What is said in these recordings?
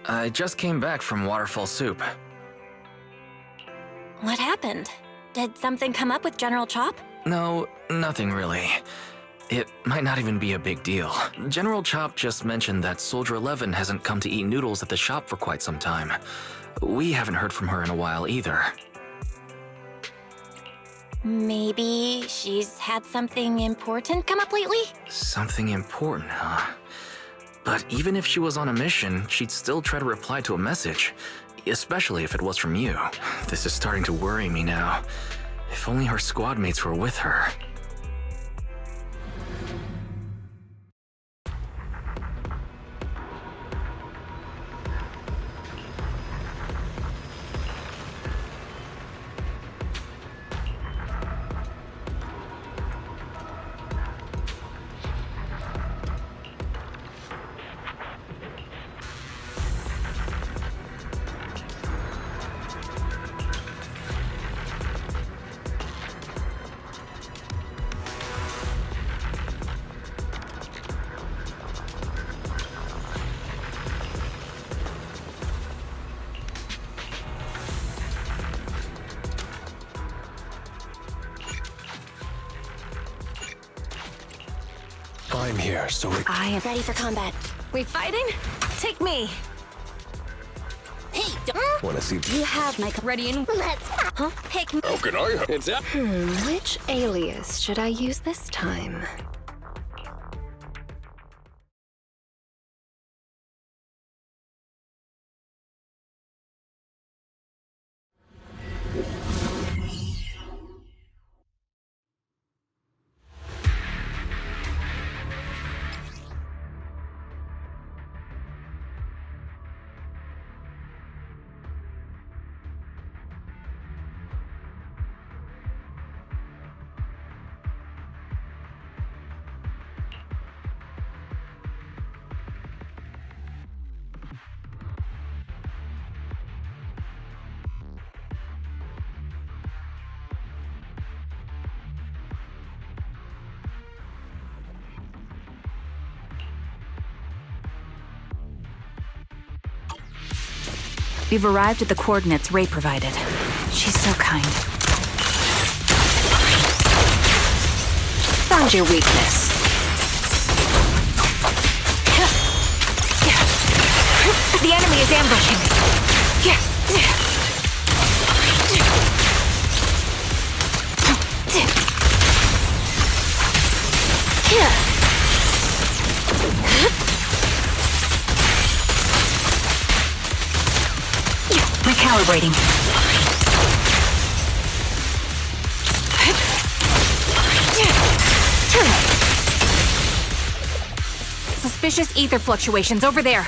I just came back from Waterfall Soup. What happened? Did something come up with General Chop? No, nothing really. It might not even be a big deal. General Chop just mentioned that Soldier 11 hasn't come to eat noodles at the shop for quite some time. We haven't heard from her in a while either. Maybe she's had something important come up lately? Something important, huh? But even if she was on a mission, she'd still try to reply to a message, especially if it was from you. This is starting to worry me now. If only her squad mates were with her. I'm here, so I am ready for combat. We fighting? Take me. Hey, wanna see. You have my ready and let's... Huh? pick me. How can I help? It's that. Which alias should I use this time? We've arrived at the coordinates Ray provided. She's so kind. Found your weakness. The enemy is ambushing. Recalibrating. Suspicious ether fluctuations over there.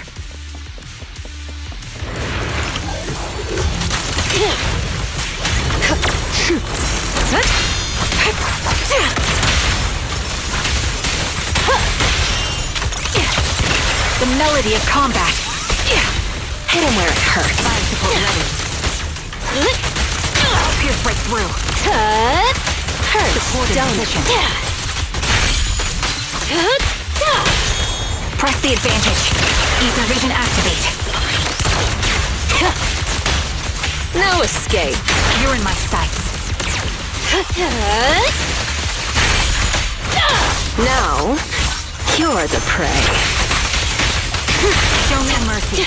The melody of combat. Hit him where it hurts. Fire support ready. Pierce right through. Cut. Hurts. Supported position. Press the advantage. Ether vision activate. No escape. You're in my sights. Now, you're the prey. Show me mercy.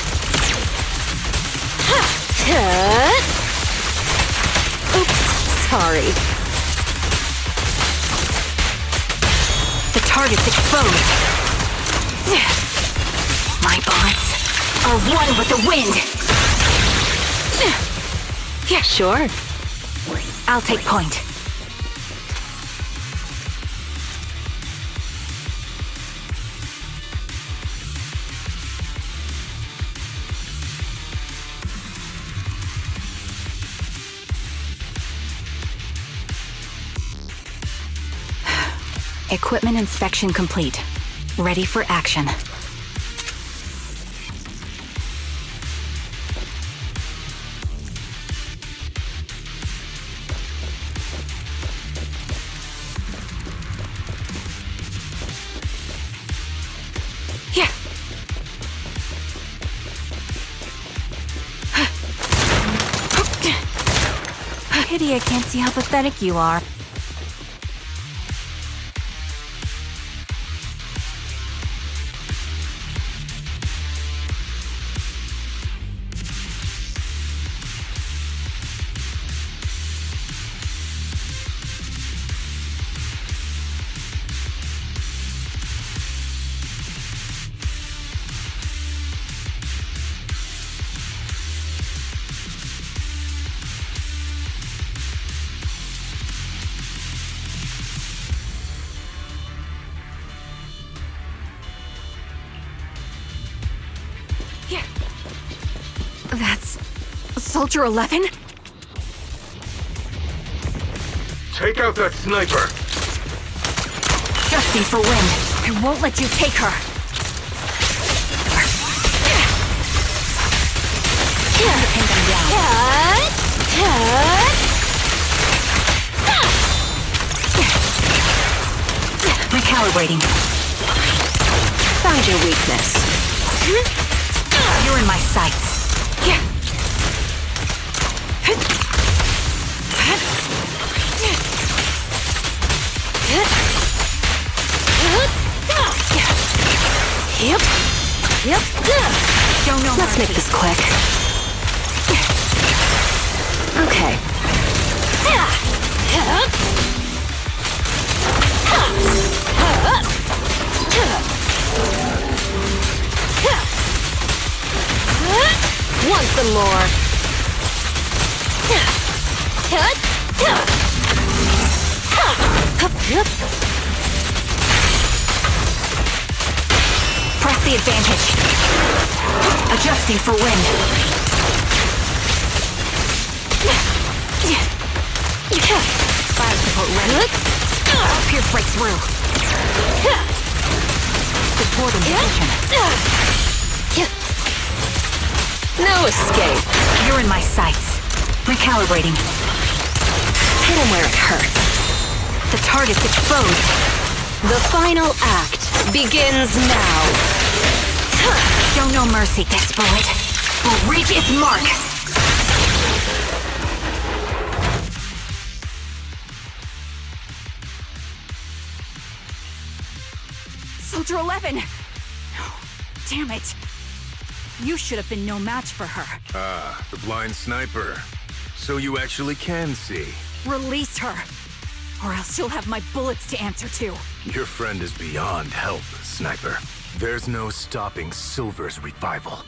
Oops, sorry. The target's exposed. My bullets are one with the wind. Yeah, sure. I'll take point. Equipment inspection complete. Ready for action. Pity I can't see how pathetic you are. That's... Soldier 11? Take out that sniper! Adjusting for wind. I won't let you take her. Time to pin them down. Recalibrating. Found your weakness. You're in my sights. Yep. Don't know. Let's make this quick. Okay. Want some more? Press the advantage. Adjusting for wind. Fire support ready. Pierce break through. Support in position. No escape. You're in my sights. Recalibrating. Hit him where it hurts. The target's exposed. The final act begins now. Show no mercy, this bullet will reach its mark. Soldier 11! No, damn it. You should have been no match for her. Ah, the blind sniper. So you actually can see. Release her, or else she'll have my bullets to answer to. Your friend is beyond help, Sniper. There's no stopping Silver's revival.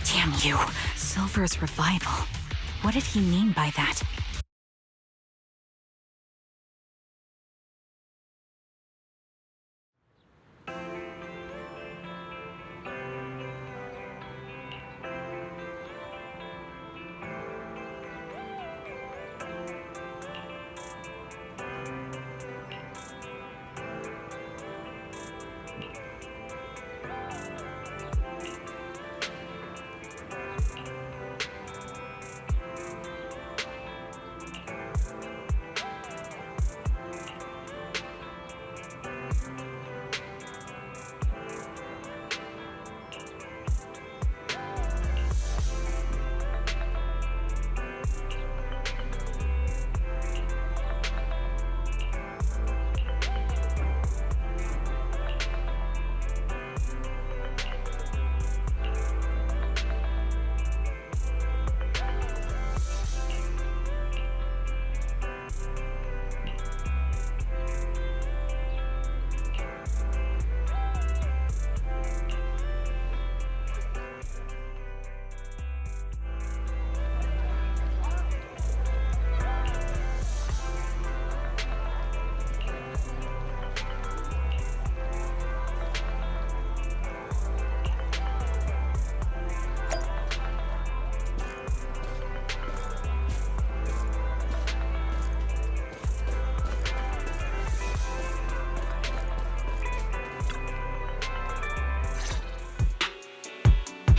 Damn you. Silver's revival. What did he mean by that?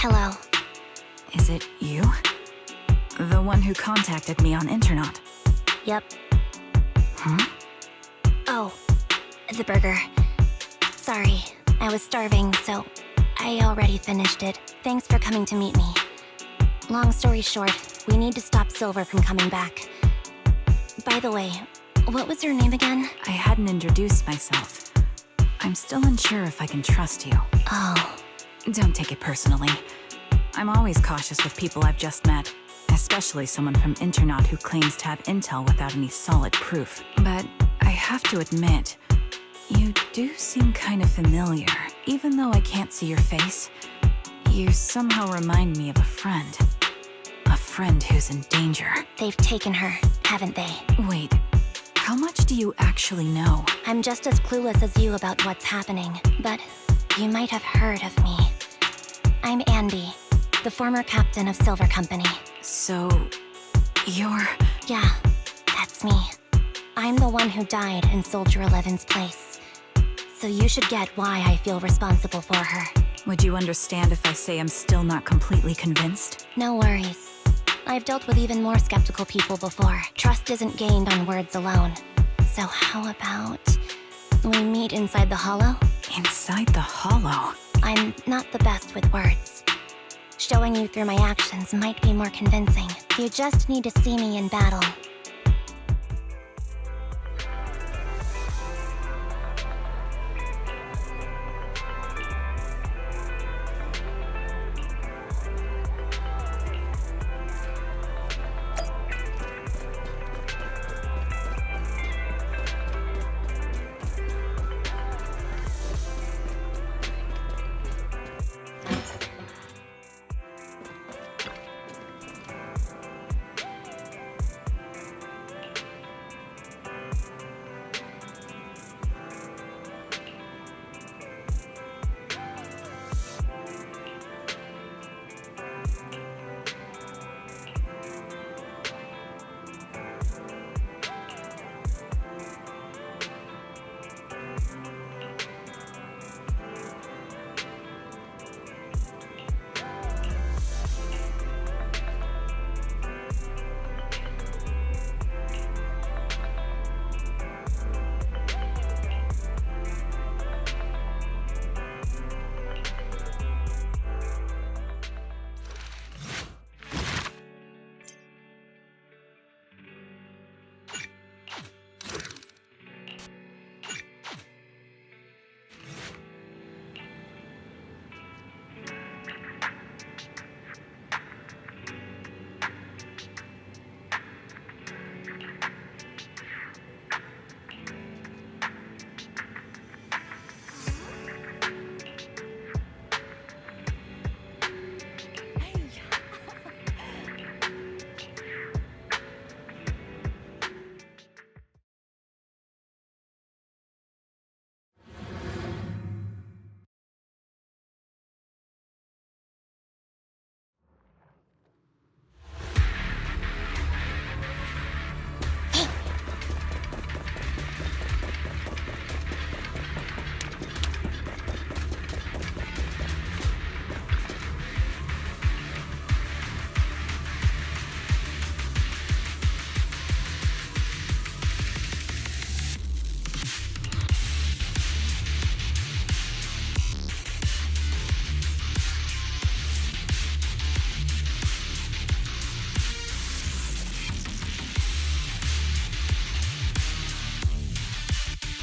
Hello. Is it you? The one who contacted me on Internet? Yep. Huh? Oh, the burger. Sorry. I was starving, so I already finished it. Thanks for coming to meet me. Long story short, we need to stop Silver from coming back. By the way, what was your name again? I hadn't introduced myself. I'm still unsure if I can trust you. Oh. Don't take it personally. I'm always cautious with people I've just met, especially someone from Internaut who claims to have intel without any solid proof. But I have to admit, you do seem kind of familiar. Even though I can't see your face, you somehow remind me of a friend. A friend who's in danger. They've taken her, haven't they? Wait, how much do you actually know? I'm just as clueless as you about what's happening, but you might have heard of me. I'm Andy, the former captain of Silver Company. So, you're... Yeah, that's me. I'm the one who died in Soldier 11's place. So you should get why I feel responsible for her. Would you understand if I say I'm still not completely convinced? No worries. I've dealt with even more skeptical people before. Trust isn't gained on words alone. So how about we meet inside the Hollow? Inside the Hollow? I'm not the best with words. Showing you through my actions might be more convincing. You just need to see me in battle.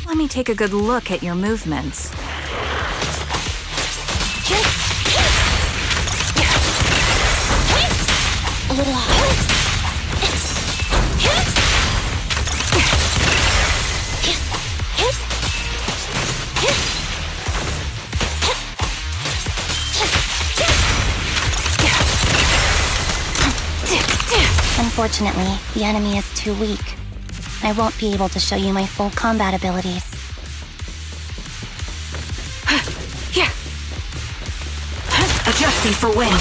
Let me take a good look at your movements. A little off. Unfortunately, the enemy is too weak. I won't be able to show you my full combat abilities. Adjusting for wind.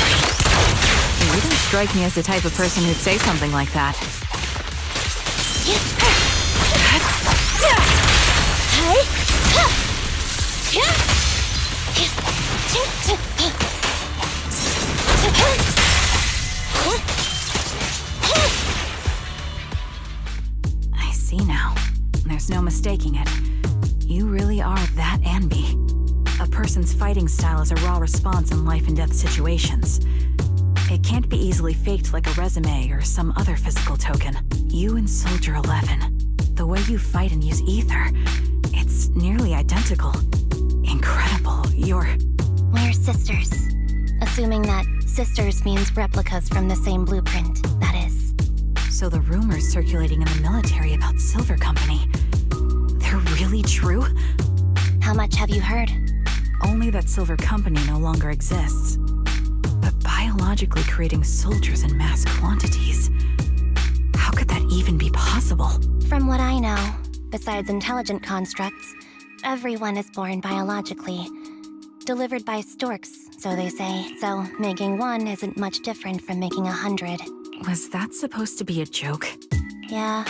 You don't strike me as the type of person who'd say something like that. I see now. There's no mistaking it. You really are that Anby. A person's fighting style is a raw response in life and death situations. It can't be easily faked like a resume or some other physical token. You and Soldier 11, the way you fight and use ether, it's nearly identical. Incredible. We're sisters. Assuming that sisters means replicas from the same blueprint, that is. So the rumors circulating in the military about Silver Company, they're really true? How much have you heard? Only that Silver Company no longer exists. But biologically creating soldiers in mass quantities, how could that even be possible? From what I know, besides intelligent constructs, everyone is born biologically. Delivered by storks, so they say. So making one isn't much different from making 100. Was that supposed to be a joke? Yeah,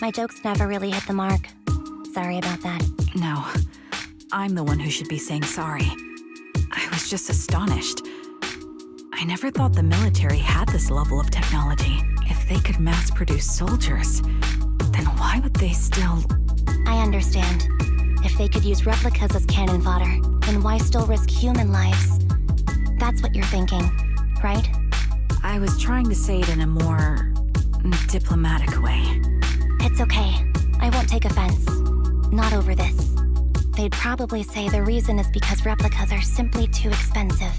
my jokes never really hit the mark. Sorry about that. No, I'm the one who should be saying sorry. I was just astonished. I never thought the military had this level of technology. If they could mass produce soldiers, then why would they still... I understand. If they could use replicas as cannon fodder, then why still risk human lives? That's what you're thinking, right? I was trying to say it in a more diplomatic way. It's okay. I won't take offense. Not over this. They'd probably say the reason is because replicas are simply too expensive.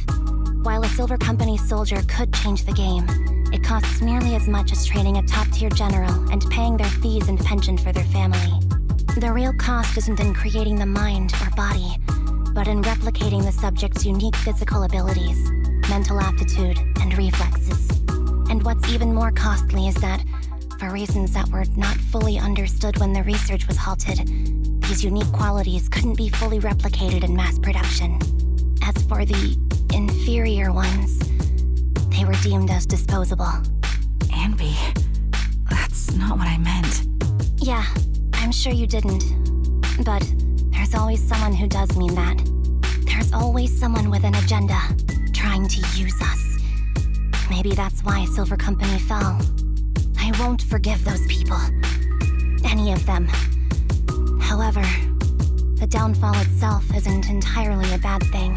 While a Silver Company soldier could change the game, it costs nearly as much as training a top-tier general and paying their fees and pension for their family. The real cost isn't in creating the mind or body, but in replicating the subject's unique physical abilities, mental aptitude, and reflexes. And what's even more costly is that, for reasons that were not fully understood when the research was halted, these unique qualities couldn't be fully replicated in mass production. As for the inferior ones, they were deemed as disposable. Anby, that's not what I meant. Yeah, I'm sure you didn't. But there's always someone who does mean that. There's always someone with an agenda, trying to use us. Maybe that's why Silver Company fell. I won't forgive those people. Any of them. However, the downfall itself isn't entirely a bad thing.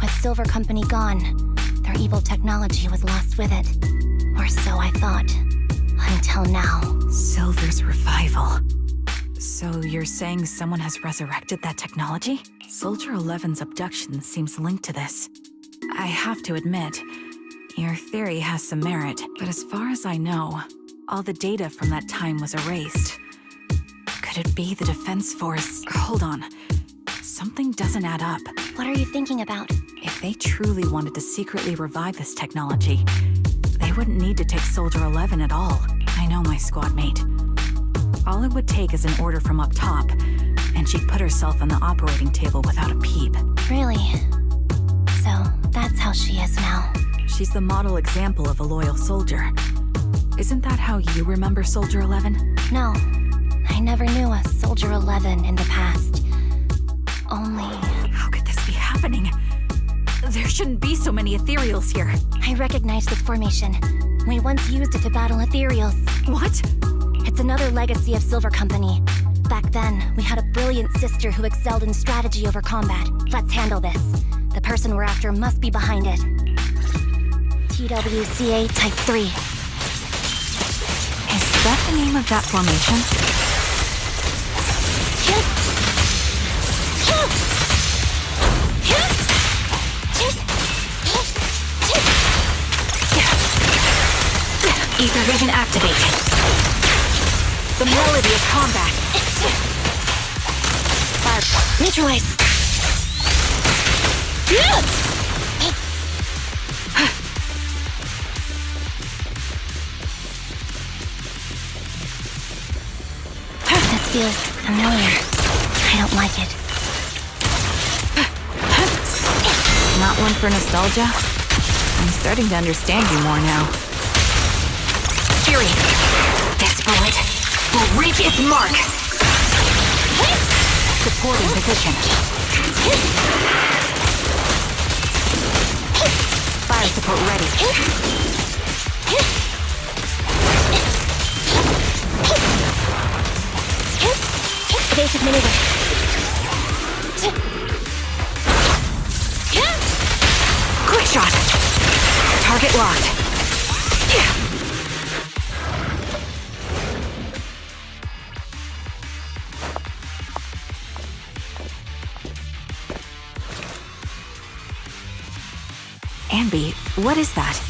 With Silver Company gone, their evil technology was lost with it. Or so I thought. Until now. Silver's revival. So you're saying someone has resurrected that technology? Soldier 11's abduction seems linked to this. I have to admit, your theory has some merit, but as far as I know, all the data from that time was erased. Could it be the Defense Force? Hold on. Something doesn't add up. What are you thinking about? If they truly wanted to secretly revive this technology, they wouldn't need to take Soldier 11 at all. I know my squad mate. All it would take is an order from up top, and she'd put herself on the operating table without a peep. Really? So, that's how she is now. She's the model example of a loyal soldier. Isn't that how you remember Soldier 11? No, I never knew a Soldier 11 in the past. Only... How could this be happening? There shouldn't be so many ethereals here. I recognize this formation. We once used it to battle ethereals. What? It's another legacy of Silver Company. Back then, we had a brilliant sister who excelled in strategy over combat. Let's handle this. The person we're after must be behind it. TWCA Type 3. Is that the name of that formation? Ether vision activated. The melody of combat. Fire. Neutralize. This feels familiar. I don't like it. Not one for nostalgia? I'm starting to understand you more now. Fury. This bullet will reach its mark. Supporting position. Fire support ready. Evasive maneuver. shot. Target locked. Anby, what is that?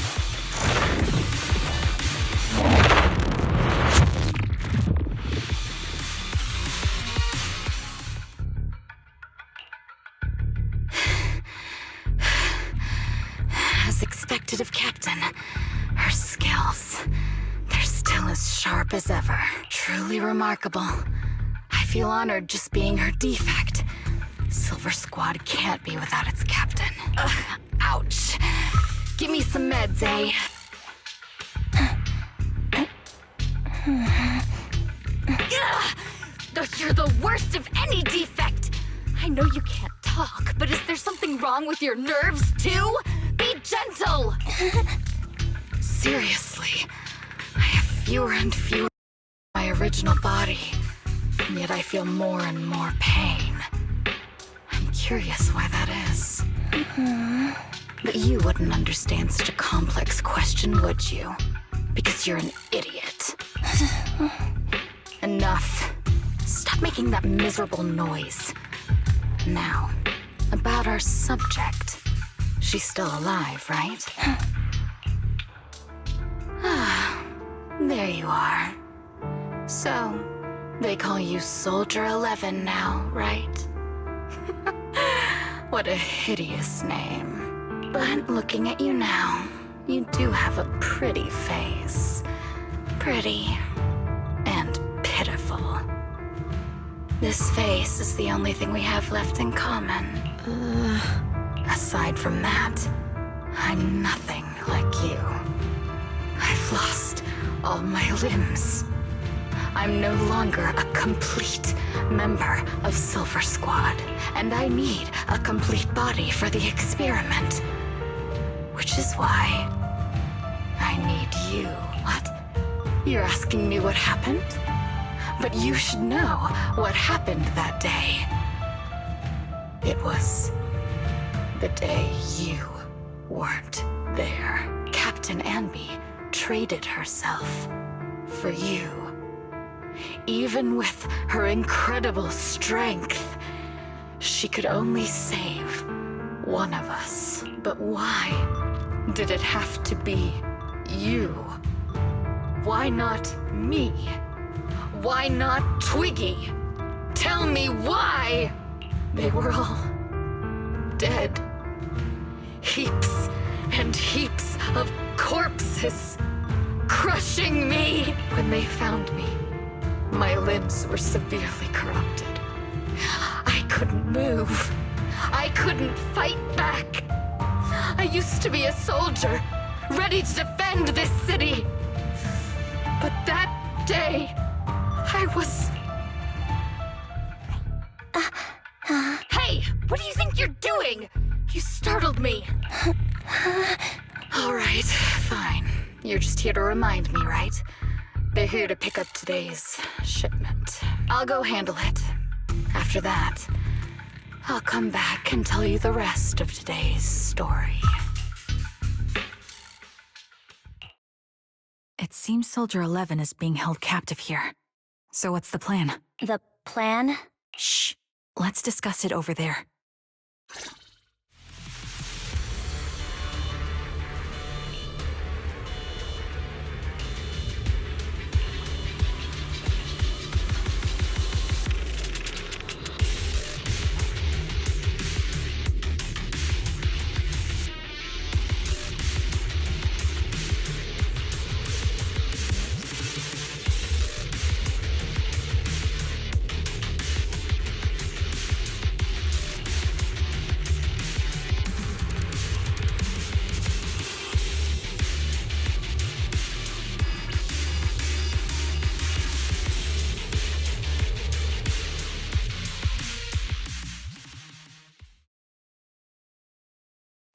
As expected of Captain, her skills, they're still as sharp as ever. Truly remarkable. I feel honored just being her defect. Silver Squad can't be without its captain. Ouch. Give me some meds, eh? You're the worst of any defect! I know you can't talk, but is there something wrong with your nerves, too? Be gentle! Seriously, I have fewer and fewer of my original body, and yet I feel more and more pain. I'm curious why that is. But you wouldn't understand such a complex question, would you? Because you're an idiot. Enough. Stop making that miserable noise. Now, about our subject. She's still alive, right? Ah, there you are. So, they call you Soldier 11 now, right? What a hideous name. But looking at you now, you do have a pretty face. Pretty and pitiful. This face is the only thing we have left in common. Aside from that, I'm nothing like you. I've lost all my limbs. I'm no longer a complete member of Silver Squad, and I need a complete body for the experiment. Which is why I need you. What? You're asking me what happened? But you should know what happened that day. It was the day you weren't there. Captain Anby traded herself for you. Even with her incredible strength, she could only save one of us. But why did it have to be you? Why not me? Why not Twiggy? Tell me why! They were all dead. Heaps and heaps of corpses crushing me. When they found me, my limbs were severely corrupted. I couldn't move. I couldn't fight back. I used to be a soldier, ready to defend this city. But that day, I was... Hey! What do you think you're doing? You startled me. All right, fine. You're just here to remind me, right? They're here to pick up today's shipment. I'll go handle it. After that, I'll come back and tell you the rest of today's story. It seems Soldier 11 is being held captive here. So what's the plan? The plan? Shh. Let's discuss it over there.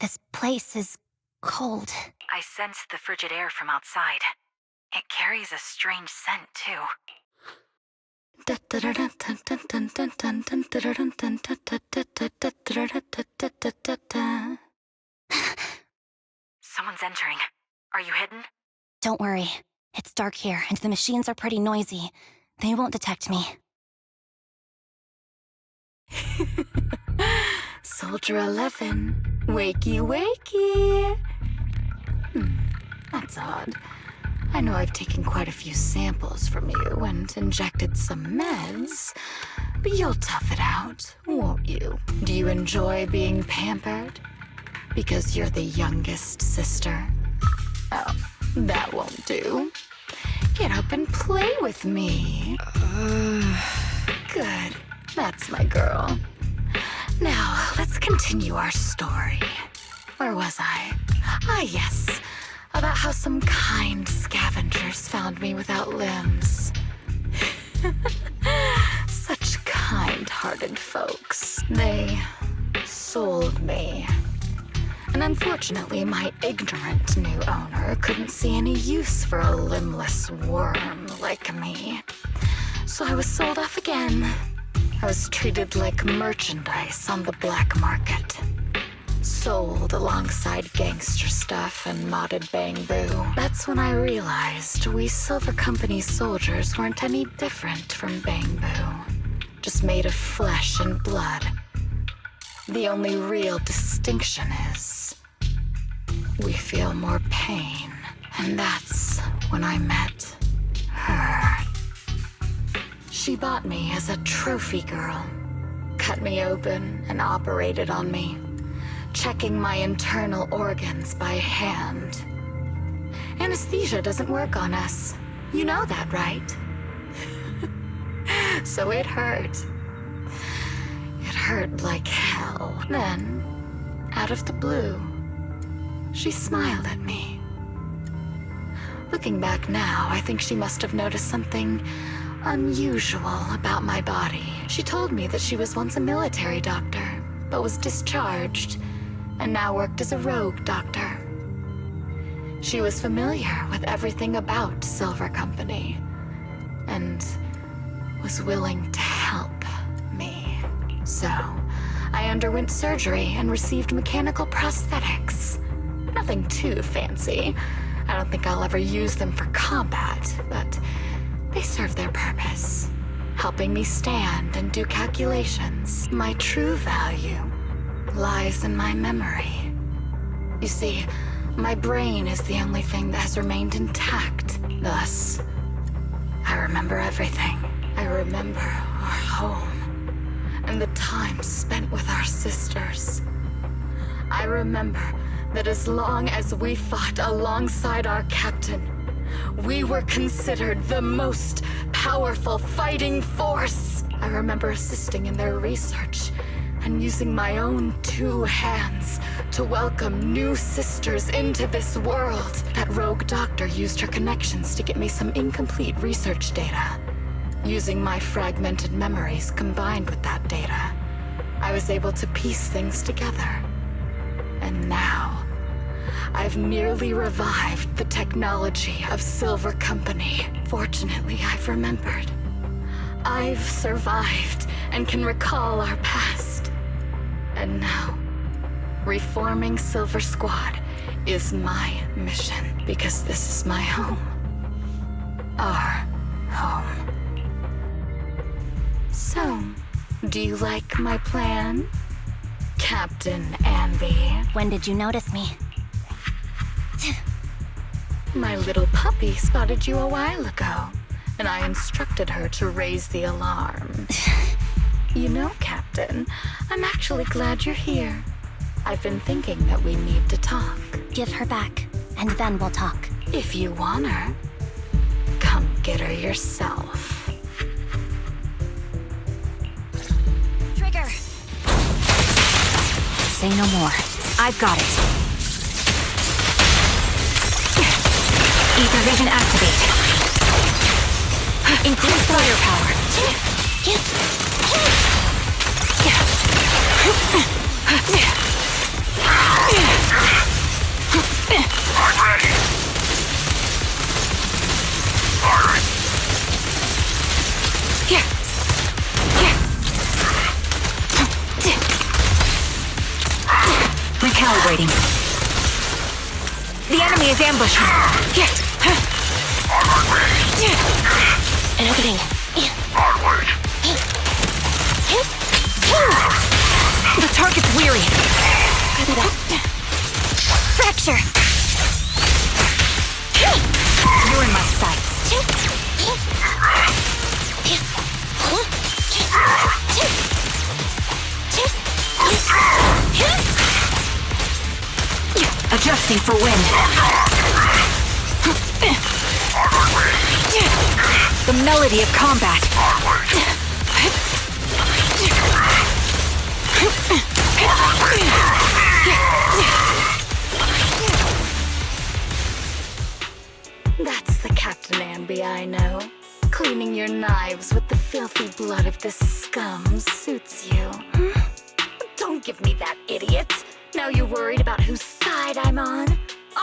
This place is cold. I sense the frigid air from outside. It carries a strange scent, too. Someone's entering. Are you hidden? Don't worry. It's dark here, and the machines are pretty noisy. They won't detect me. Soldier 11, wakey wakey. That's odd. I know I've taken quite a few samples from you and injected some meds, but you'll tough it out, won't you? Do you enjoy being pampered? Because you're the youngest sister? Oh, that won't do. Get up and play with me. Good. That's my girl. Now, let's continue our story. Where was I? Ah, yes. About how some kind scavengers found me without limbs. Such kind-hearted folks. They sold me. And unfortunately, my ignorant new owner couldn't see any use for a limbless worm like me. So I was sold off again. I was treated like merchandise on the black market. Sold alongside gangster stuff and modded bamboo. That's when I realized we Silver Company soldiers weren't any different from bamboo. Just made of flesh and blood. The only real distinction is we feel more pain. And that's when I met her. She bought me as a trophy girl. Cut me open and operated on me, checking my internal organs by hand. Anesthesia doesn't work on us. You know that, right? So it hurt. It hurt like hell. Then, out of the blue, she smiled at me. Looking back now, I think she must have noticed something unusual about my body. She told me that she was once a military doctor, but was discharged, and now worked as a rogue doctor. She was familiar with everything about Silver Company, and was willing to help me. So, I underwent surgery and received mechanical prosthetics. Nothing too fancy. I don't think I'll ever use them for combat, but they serve their purpose, helping me stand and do calculations. My true value lies in my memory. You see, my brain is the only thing that has remained intact. Thus, I remember everything. I remember our home and the time spent with our sisters. I remember that as long as we fought alongside our captain, we were considered the most powerful fighting force. I remember assisting in their research and using my own 2 hands to welcome new sisters into this world. That rogue doctor used her connections to get me some incomplete research data. Using my fragmented memories combined with that data, I was able to piece things together. And now, I've nearly revived the technology of Silver Company. Fortunately, I've remembered. I've survived and can recall our past. And now, reforming Silver Squad is my mission, because this is my home. Our home. So, do you like my plan, Captain Ambi? When did you notice me? My little puppy spotted you a while ago, and I instructed her to raise the alarm. You know, Captain, I'm actually glad you're here. I've been thinking that we need to talk. Give her back, and then we'll talk. If you want her, come get her yourself. Trigger! Say no more. I've got it. Ether vision activate. Increase firepower. I'm ready. All right. Recalibrating. The enemy is ambushed. An opening. The target's weary. Fracture. You're in my sights. Adjusting for wind. The melody of combat. That's the Captain Anby I know. Cleaning your knives with the filthy blood of this scum suits you. Don't give me that, idiot. Now you're worried about whose side I'm on?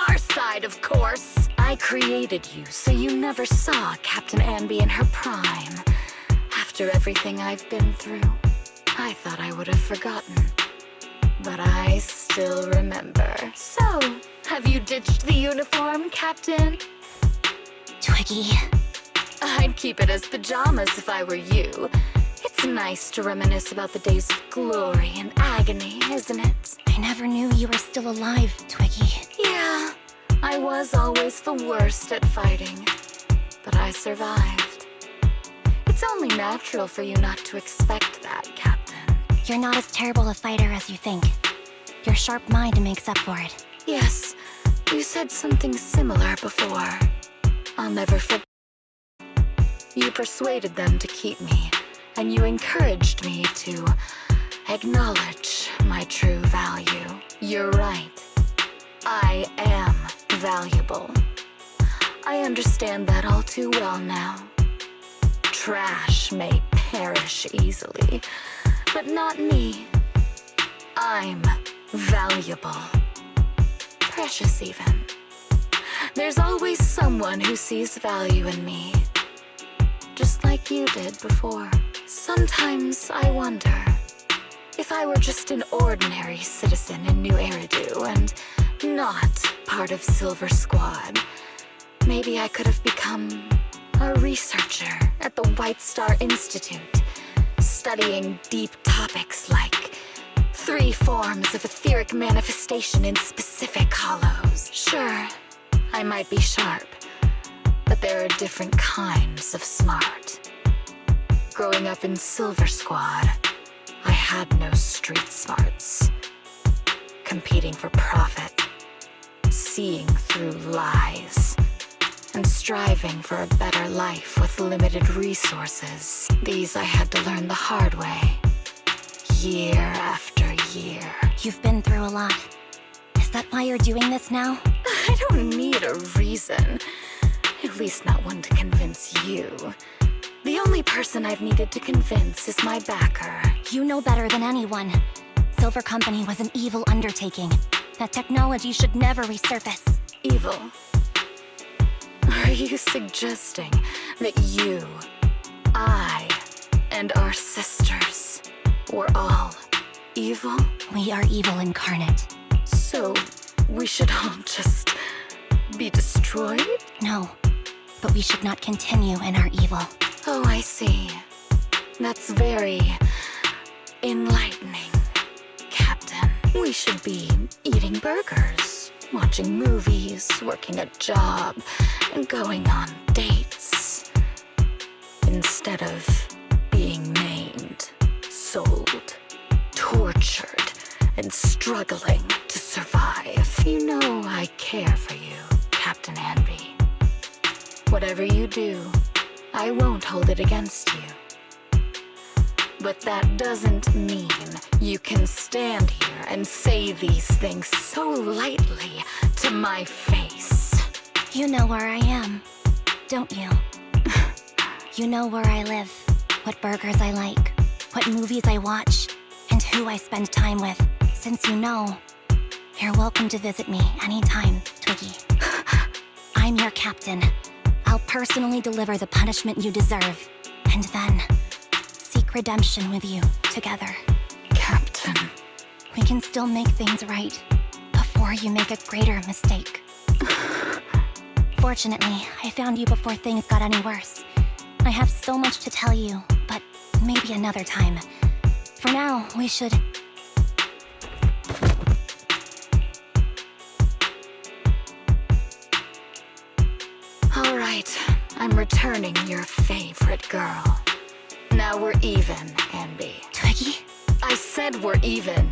Our side, of course. I created you so you never saw Captain Anby in her prime. After everything I've been through, I thought I would have forgotten. But I still remember. So, have you ditched the uniform, Captain? Twiggy. I'd keep it as pajamas if I were you. It's nice to reminisce about the days of glory and agony, isn't it? I never knew you were still alive, Twiggy. Yeah, I was always the worst at fighting, but I survived. It's only natural for you not to expect that, Captain. You're not as terrible a fighter as you think. Your sharp mind makes up for it. Yes, you said something similar before. I'll never forget. You persuaded them to keep me, and you encouraged me to acknowledge my true value. You're right. I am valuable. I understand that all too well now. Trash may perish easily, but not me. I'm valuable. Precious even. There's always someone who sees value in me, just like you did before. Sometimes I wonder if I were just an ordinary citizen in New Eridu and not part of Silver Squad. Maybe I could have become a researcher at the White Star Institute, studying deep topics like 3 forms of etheric manifestation in specific hollows. Sure, I might be sharp, but there are different kinds of smart. Growing up in Silver Squad, I had no street smarts. Competing for profit, seeing through lies, and striving for a better life with limited resources. These I had to learn the hard way, year after year. You've been through a lot. Is that why you're doing this now? I don't need a reason. At least not one to convince you. The only person I've needed to convince is my backer. You know better than anyone. Silver Company was an evil undertaking. That technology should never resurface. Evil? Are you suggesting that you, I, and our sisters were all evil? We are evil incarnate. So, we should all just be destroyed? No, but we should not continue in our evil. Oh, I see. That's very enlightening, Captain. We should be eating burgers, watching movies, working a job, and going on dates. Instead of being maimed, sold, tortured, and struggling to survive. You know I care for you, Captain Anby. Whatever you do, I won't hold it against you. But that doesn't mean you can stand here and say these things so lightly to my face. You know where I am, don't you? You know where I live, what burgers I like, what movies I watch, and who I spend time with. Since you know, you're welcome to visit me anytime, Twiggy. I'm your captain. I'll personally deliver the punishment you deserve, and then seek redemption with you together. Captain. We can still make things right before you make a greater mistake. Fortunately, I found you before things got any worse. I have so much to tell you, but maybe another time. For now, we should... All right, I'm returning your favorite girl. Now we're even, Anby. Twiggy? I said we're even.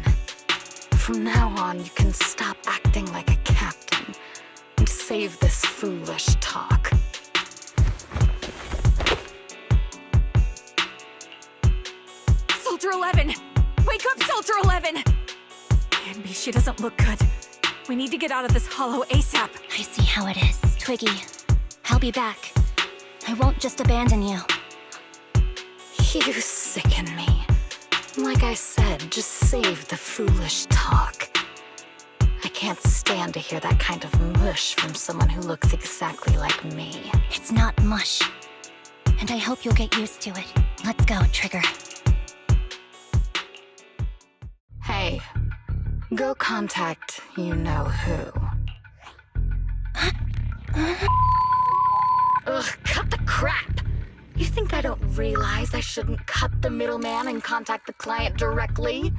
From now on, you can stop acting like a captain and save this foolish talk. Soldier 11! Wake up, Soldier 11! Anby, she doesn't look good. We need to get out of this hollow ASAP. I see how it is. Twiggy, I'll be back. I won't just abandon you. You sicken me. Like I said, just save the foolish talk. I can't stand to hear that kind of mush from someone who looks exactly like me. It's not mush. And I hope you'll get used to it. Let's go, Trigger. Hey, go contact you-know-who. Ugh, cut the crap! You think I don't realize I shouldn't cut the middleman and contact the client directly?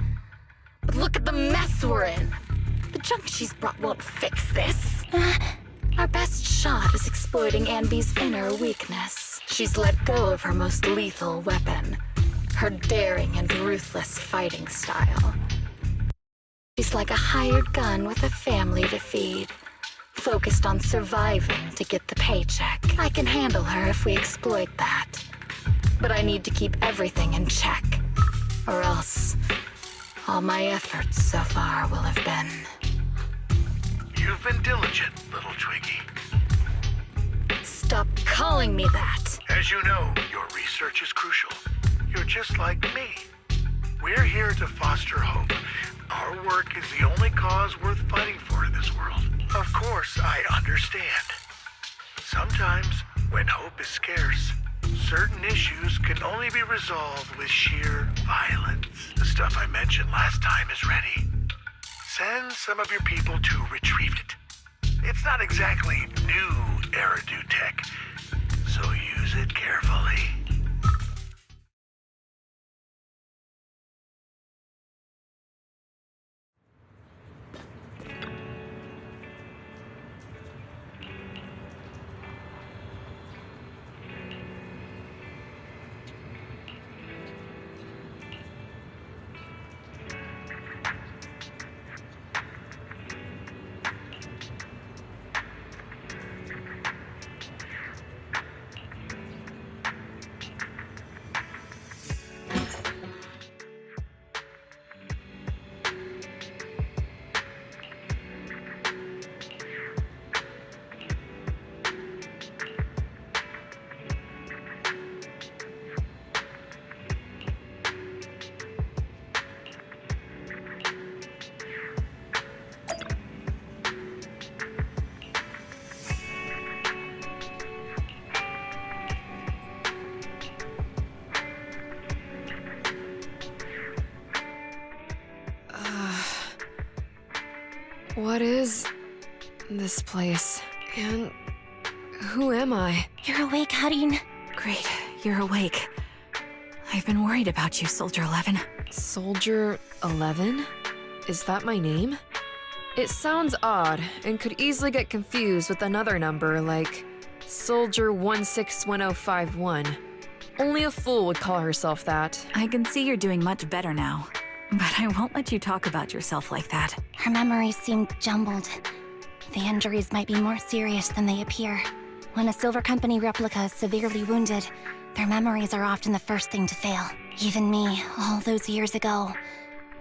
But look at the mess we're in! The junk she's brought won't fix this. Our best shot is exploiting Anby's inner weakness. She's let go of her most lethal weapon, her daring and ruthless fighting style. She's like a hired gun with a family to feed, focused on surviving to get the paycheck. I can handle her if we exploit that. But I need to keep everything in check, or else all my efforts so far will have been... You've been diligent, little Twiggy. Stop calling me that! As you know, your research is crucial. You're just like me. We're here to foster hope. Our work is the only cause worth fighting for in this world. Of course, I understand. Sometimes, when hope is scarce, certain issues can only be resolved with sheer violence. The stuff I mentioned last time is ready. Send some of your people to retrieve it. It's not exactly new Eridu tech, so use it carefully. What is this place? And who am I? You're awake, Harin. Great, you're awake. I've been worried about you, Soldier 11. Soldier 11? Is that my name? It sounds odd and could easily get confused with another number like Soldier 161051. Only a fool would call herself that. I can see you're doing much better now, but I won't let you talk about yourself like that. Her memories seem jumbled. The injuries might be more serious than they appear. When a Silver Company replica is severely wounded, their memories are often the first thing to fail. Even me, all those years ago,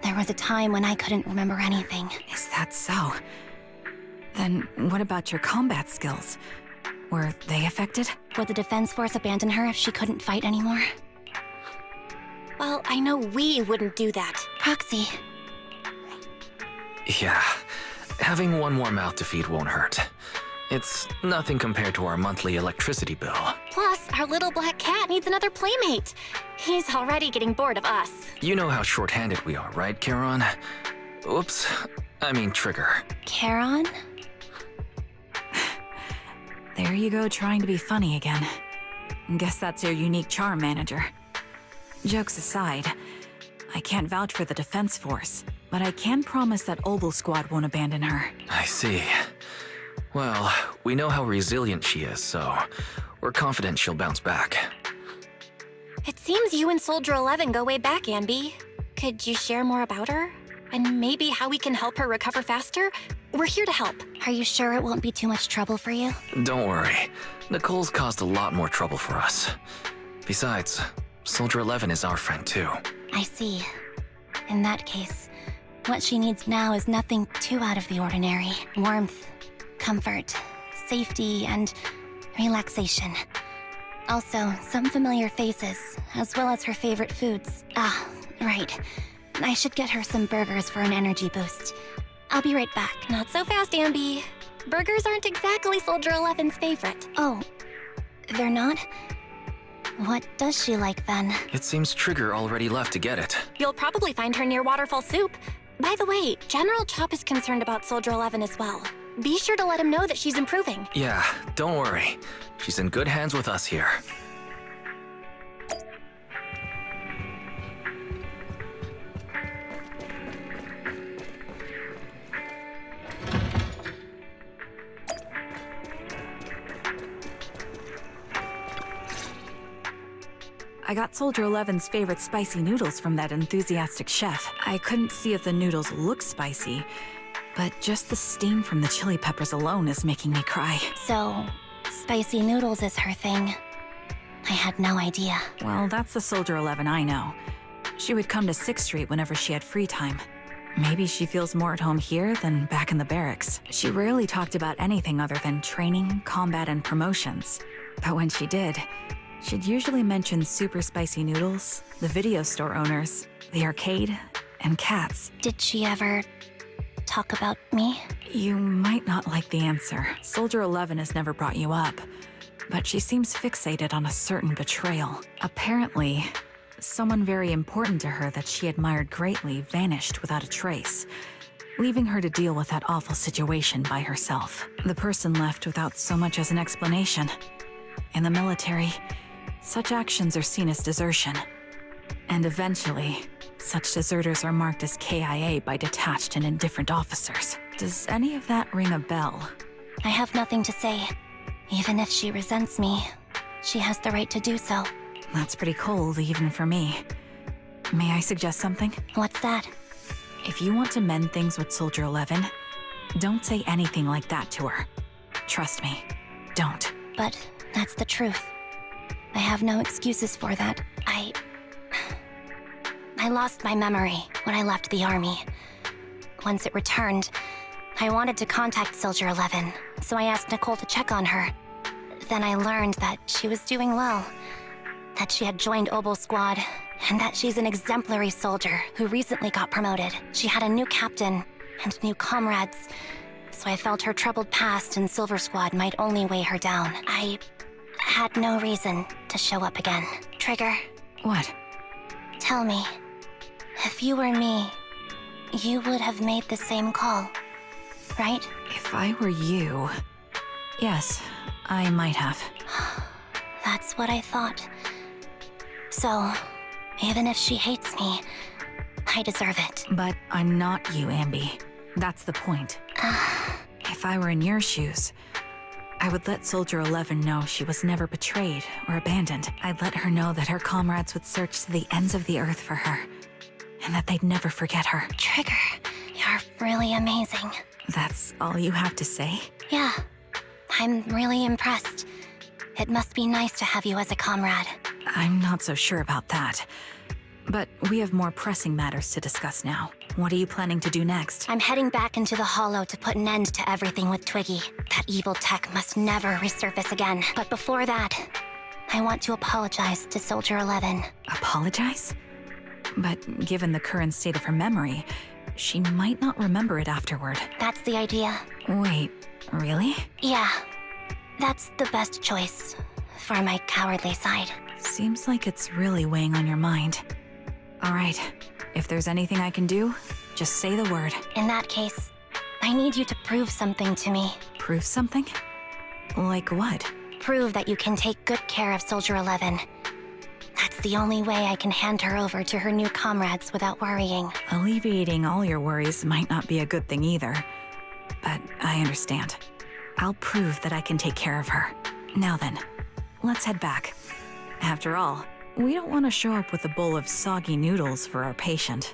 there was a time when I couldn't remember anything. Is that so? Then what about your combat skills? Were they affected? Would the Defense Force abandon her if she couldn't fight anymore? Well, I know we wouldn't do that. Proxy. Yeah, having one more mouth to feed won't hurt. It's nothing compared to our monthly electricity bill. Plus, our little black cat needs another playmate. He's already getting bored of us. You know how short-handed we are, right, Charon? Oops, I mean Trigger. Charon? There you go, trying to be funny again. Guess that's your unique charm, manager. Jokes aside, I can't vouch for the defense force, but I can promise that Obel Squad won't abandon her. I see. Well, we know how resilient she is, so we're confident she'll bounce back. It seems you and Soldier 11 go way back, Anby. Could you share more about her? And maybe how we can help her recover faster? We're here to help. Are you sure it won't be too much trouble for you? Don't worry. Nicole's caused a lot more trouble for us. Besides, Soldier 11 is our friend too. I see. In that case, what she needs now is nothing too out of the ordinary. Warmth, comfort, safety, and relaxation. Also, some familiar faces, as well as her favorite foods. Ah, right. I should get her some burgers for an energy boost. I'll be right back. Not so fast, Anby. Burgers aren't exactly Soldier 11's favorite. Oh, they're not? What does she like then? It seems Trigger already left to get it. You'll probably find her near Waterfall Soup. By the way, General Chop is concerned about Soldier 11 as well. Be sure to let him know that she's improving. Yeah, don't worry. She's in good hands with us here. I got Soldier 11's favorite spicy noodles from that enthusiastic chef. I couldn't see if the noodles look spicy, but just the steam from the chili peppers alone is making me cry. So, spicy noodles is her thing. I had no idea. Well, that's the Soldier 11 I know. She would come to 6th Street whenever she had free time. Maybe she feels more at home here than back in the barracks. She rarely talked about anything other than training, combat, and promotions. But when she did, she'd usually mention super spicy noodles, the video store owners, the arcade, and cats. Did she ever talk about me? You might not like the answer. Soldier 11 has never brought you up, but she seems fixated on a certain betrayal. Apparently, someone very important to her that she admired greatly vanished without a trace, leaving her to deal with that awful situation by herself. The person left without so much as an explanation. In the military, such actions are seen as desertion. And eventually, such deserters are marked as KIA by detached and indifferent officers. Does any of that ring a bell? I have nothing to say. Even if she resents me, she has the right to do so. That's pretty cold, even for me. May I suggest something? What's that? If you want to mend things with Soldier 11, don't say anything like that to her. Trust me, don't. But that's the truth. I have no excuses for that. I lost my memory when I left the army. Once it returned, I wanted to contact Soldier 11, so I asked Nicole to check on her. Then I learned that she was doing well, that she had joined Obel Squad, and that she's an exemplary soldier who recently got promoted. She had a new captain and new comrades, so I felt her troubled past in Silver Squad might only weigh her down. I had no reason to show up again. Trigger, What? tell me, if you were me, you would have made the same call, right? If I were you... Yes, I might have. That's what I thought. So, even if she hates me, I deserve it. But I'm not you, Anby. That's the point. If I were in your shoes, I would let Soldier 11 know she was never betrayed or abandoned. I'd let her know that her comrades would search to the ends of the earth for her, and that they'd never forget her. Trigger, you're really amazing. That's all you have to say? Yeah, I'm really impressed. It must be nice to have you as a comrade. I'm not so sure about that. But we have more pressing matters to discuss now. What are you planning to do next? I'm heading back into the Hollow to put an end to everything with Twiggy. That evil tech must never resurface again. But before that, I want to apologize to Soldier 11. Apologize? But given the current state of her memory, she might not remember it afterward. That's the idea. Wait, really? Yeah, that's the best choice for my cowardly side. Seems like it's really weighing on your mind. All right, if there's anything I can do, just say the word. In that case, I need you to prove something to me. Prove something? Like what? Prove that you can take good care of Soldier 11. That's the only way I can hand her over to her new comrades without worrying. Alleviating all your worries might not be a good thing either. But I understand. I'll prove that I can take care of her. Now then, let's head back. After all, we don't want to show up with a bowl of soggy noodles for our patient.